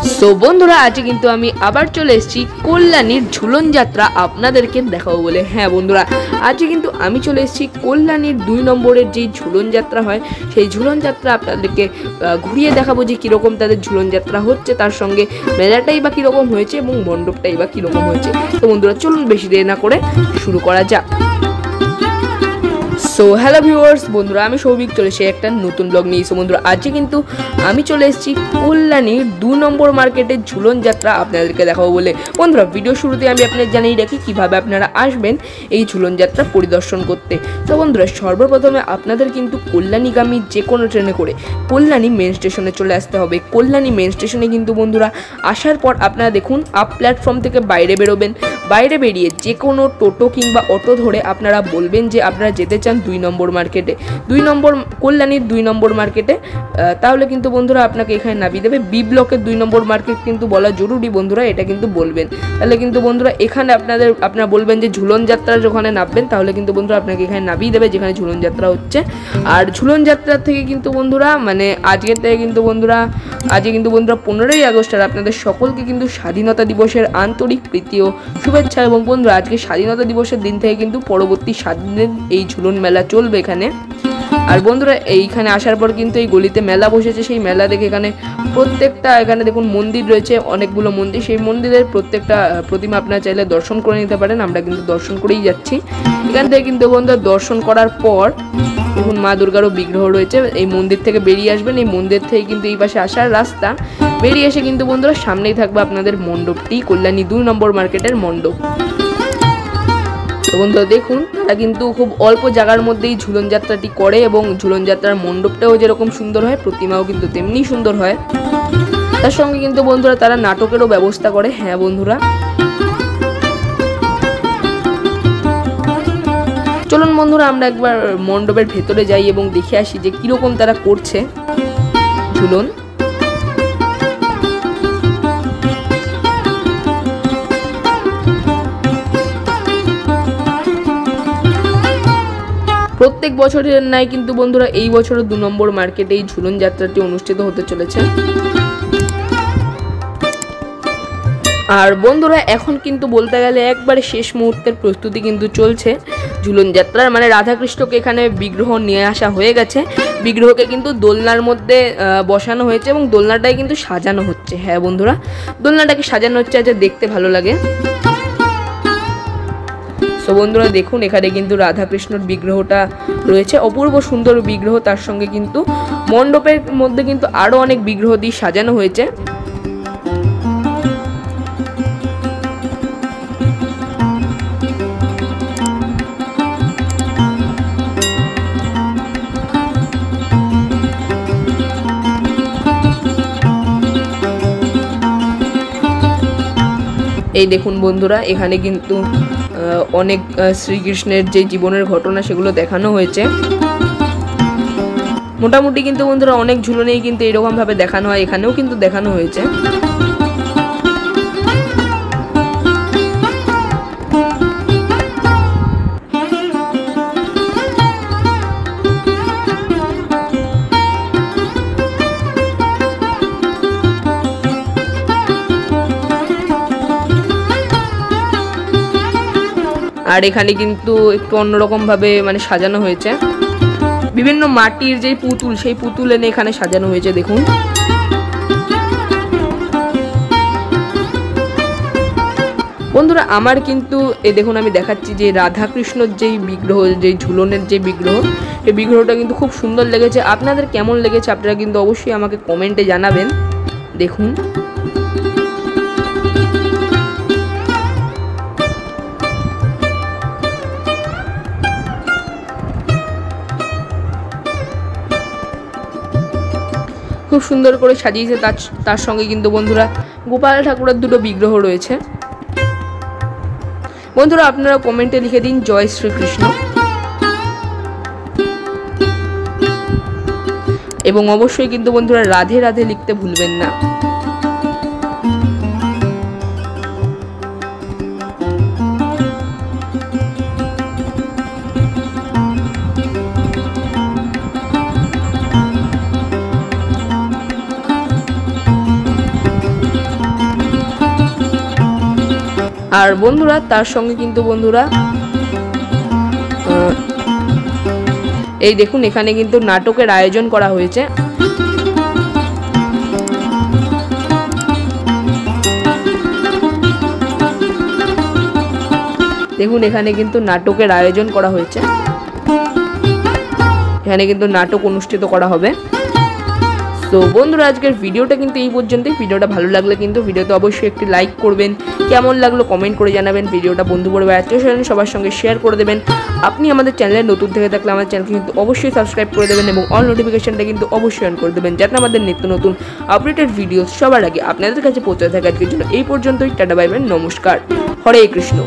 So বন্ধুরা আজকে কিন্তু আমি আবার চলে এসেছি কল্যাণীর ঝুলন যাত্রা আপনাদেরকে দেখাবো বলে। হ্যাঁ বন্ধুরা, আজকে কিন্তু আমি চলে এসেছি কল্যাণীর 2 নম্বরের যেই ঝুলন যাত্রা হয় সেই ঝুলন যাত্রা আপনাদেরকে ঘুরিয়ে দেখাবো যে কীরকম তাদের ঝুলন যাত্রা হচ্ছে, তার সঙ্গে মেলাটাই বা কীরকম হয়েছে এবং মণ্ডপটাই বা কীরকম হয়েছে। তো বন্ধুরা চলুন বেশি দেরি না করে শুরু করা যাক। সো হ্যালো ভিউয়ার্স, বন্ধুরা আমি সৌভিক চলে এসেছি একটা নতুন ব্লগ নিয়ে। সো বন্ধুরা আজকে কিন্তু আমি চলে এসেছি কল্যাণীর 2 নম্বর মার্কেটের ঝুলন যাত্রা আপনাদেরকে দেখাবো বলে। বন্ধুরা ভিডিও শুরুতে আমি আপনাদের জানিয়ে রাখি কীভাবে আপনারা আসবেন এই ঝুলন যাত্রা পরিদর্শন করতে। তো বন্ধুরা সর্বপ্রথমে আপনাদের কিন্তু কল্যাণীগামী যে কোনো ট্রেনে করে কল্যাণী মেন স্টেশনে চলে আসতে হবে। কল্যাণী মেন স্টেশনে কিন্তু বন্ধুরা আসার পর আপনারা দেখুন আপ প্ল্যাটফর্ম থেকে বাইরে বেরোবেন। বাইরে বেরিয়ে যে কোনো টোটো কিংবা অটো ধরে আপনারা বলবেন যে আপনারা যেতে চান 2 নম্বর মার্কেটে, কল্যাণীর 2 নম্বর মার্কেটে। তাহলে কিন্তু বন্ধুরা আপনাকে এখানে নামিয়ে দেবে। বি ব্লকের 2 নম্বর মার্কেট কিন্তু বলা জরুরি বন্ধুরা, এটা কিন্তু বলবেন। তাহলে কিন্তু বন্ধুরা এখানে আপনারা বলবেন যে ঝুলন যাত্রা যেখানে নামবেন, তাহলে কিন্তু বন্ধুরা আপনাকে এখানে নামিয়ে দেবে যেখানে ঝুলন যাত্রা হচ্ছে। আর ঝুলন যাত্রা থেকে কিন্তু বন্ধুরা আজকে কিন্তু বন্ধুরা 15ই আগস্ট, আর আপনাদের সকলকে কিন্তু স্বাধীনতা দিবসের আন্তরিক প্রীতি ও শুভেচ্ছা। এবং বন্ধুরা আজকে স্বাধীনতা দিবসের দিন থেকে কিন্তু পরবর্তী 7 দিন এই ঝুলন মেলা চলবে এখানে। আর বন্ধুরা এইখানে আসার পর কিন্তু এই গলিতে মেলা বসেছে, সেই মেলা দেখে এখানে দেখুন মন্দির রয়েছে, অনেকগুলো মন্দির। সেই মন্দিরের প্রত্যেকটা প্রতিমা আপনারা চাইলে দর্শন করে নিতে পারেন। আমরা কিন্তু দর্শন করেই যাচ্ছি। এখান থেকে কিন্তু বন্ধুরা দর্শন করার পর দেখুন মা দুর্গারও বিগ্রহ রয়েছে। এই মন্দির থেকে বেরিয়ে আসবেন, এই মন্দির থেকে কিন্তু এই পাশে আসার রাস্তা। বেরিয়ে এসে কিন্তু বন্ধুরা সামনেই থাকবে আপনাদের মণ্ডপটি, কল্যাণী 2 নম্বর মার্কেটের মণ্ডপ। তো বন্ধুরা দেখুন তারা কিন্তু খুব অল্প জায়গার মধ্যেই ঝুলন যাত্রাটি করে, এবং ঝুলন যাত্রার মণ্ডপটাও যেরকম সুন্দর হয় প্রতিমাও কিন্তু তেমনি সুন্দর হয়। তার সঙ্গে কিন্তু বন্ধুরা তারা নাটকেরও ব্যবস্থা করে। হ্যাঁ বন্ধুরা চলুন বন্ধুরা আমরা একবার মণ্ডপের ভেতরে যাই এবং দেখে আসি যে কিরকম তারা করছে ঝুলন। প্রত্যেক বছরের ন্যায় কিন্তু বন্ধুরা এই বছরও 2 নম্বর মার্কেটে এই ঝুলন যাত্রাটি অনুষ্ঠিত হতে চলেছে। আর বন্ধুরা এখন কিন্তু বলতে গেলে একবারে শেষ মুহূর্তের প্রস্তুতি কিন্তু চলছে ঝুলন যাত্রার। রাধাকৃষ্ণকে এখানে বিগ্রহ নিয়ে আসা হয়ে গেছে। বিগ্রহকে কিন্তু দোলনার মধ্যে বসানো হয়েছে এবং দোলনাটাই কিন্তু সাজানো হচ্ছে। হ্যাঁ বন্ধুরা দোলনাটাকে সাজানো হচ্ছে যাতে দেখতে ভালো লাগে। সো বন্ধুরা দেখুন এখানে কিন্তু রাধাকৃষ্ণর বিগ্রহটা রয়েছে, অপূর্ব সুন্দর বিগ্রহ। তার সঙ্গে কিন্তু মণ্ডপের মধ্যে কিন্তু আরো অনেক বিগ্রহ দিয়ে সাজানো হয়েছে। এই দেখুন বন্ধুরা এখানে কিন্তু অনেক শ্রীকৃষ্ণের যে জীবনের ঘটনা সেগুলো দেখানো হয়েছে। মোটামুটি কিন্তু বন্ধুরা অনেক ঝুলনেই কিন্তু এরকম ভাবে দেখানো হয়, এখানেও কিন্তু দেখানো হয়েছে। আর এখানে কিন্তু একটু অন্যরকম ভাবে সাজানো হয়েছে। বিভিন্ন মাটির যে পুতুল, সেই পুতুল এনে এখানে সাজানো হয়েছে দেখুন। বন্ধুরা আমার কিন্তু দেখুন আমি দেখাচ্ছি যে রাধাকৃষ্ণর যেই বিগ্রহ, যেই ঝুলনের যে বিগ্রহ, এই বিগ্রহটা কিন্তু খুব সুন্দর লেগেছে। আপনাদের কেমন লেগেছে আপনারা কিন্তু অবশ্যই আমাকে কমেন্টে জানাবেন। দেখুন খুব সুন্দর করে সাজিয়েছে। তার সঙ্গে কিন্তু বন্ধুরা গোপাল ঠাকুরের 2টো বিগ্রহ রয়েছে। বন্ধুরা আপনারা কমেন্টে লিখে দিন জয় শ্রীকৃষ্ণ, এবং অবশ্যই কিন্তু বন্ধুরা রাধে রাধে লিখতে ভুলবেন না। আর বন্ধুরা তার সঙ্গে কিন্তু বন্ধুরা এই দেখুন এখানে কিন্তু নাটকের আয়োজন করা হয়েছে। দেখুন এখানে কিন্তু নাটকের আয়োজন করা হয়েছে, এখানে কিন্তু নাটক অনুষ্ঠিত করা হবে। তো বন্ধুরা আজকের ভিডিওটা কিন্তু এই পর্যন্তই। ভিডিওটা ভালো লাগলে কিন্তু ভিডিওতে অবশ্যই একটি লাইক করবেন, কেমন লাগলো কমেন্ট করে জানাবেন, ভিডিওটা বন্ধু পরিবার আত্মীয়স্বজন সবার সঙ্গে শেয়ার করে দেবেন। আপনি আমাদের চ্যানেলে নতুন থেকে থাকলে আমাদের চ্যানেলকে কিন্তু অবশ্যই সাবস্ক্রাইব করে দেবেন এবং অল নোটিফিকেশনটা কিন্তু অবশ্যই অন করে দেবেন, যাতে আমাদের নিত্য নতুন আপডেটেড ভিডিও সবার আগে আপনাদের কাছে পৌঁছে থাকে। আজকের জন্য এই পর্যন্তই। টাটা বাই বাই, নমস্কার, হরে কৃষ্ণ।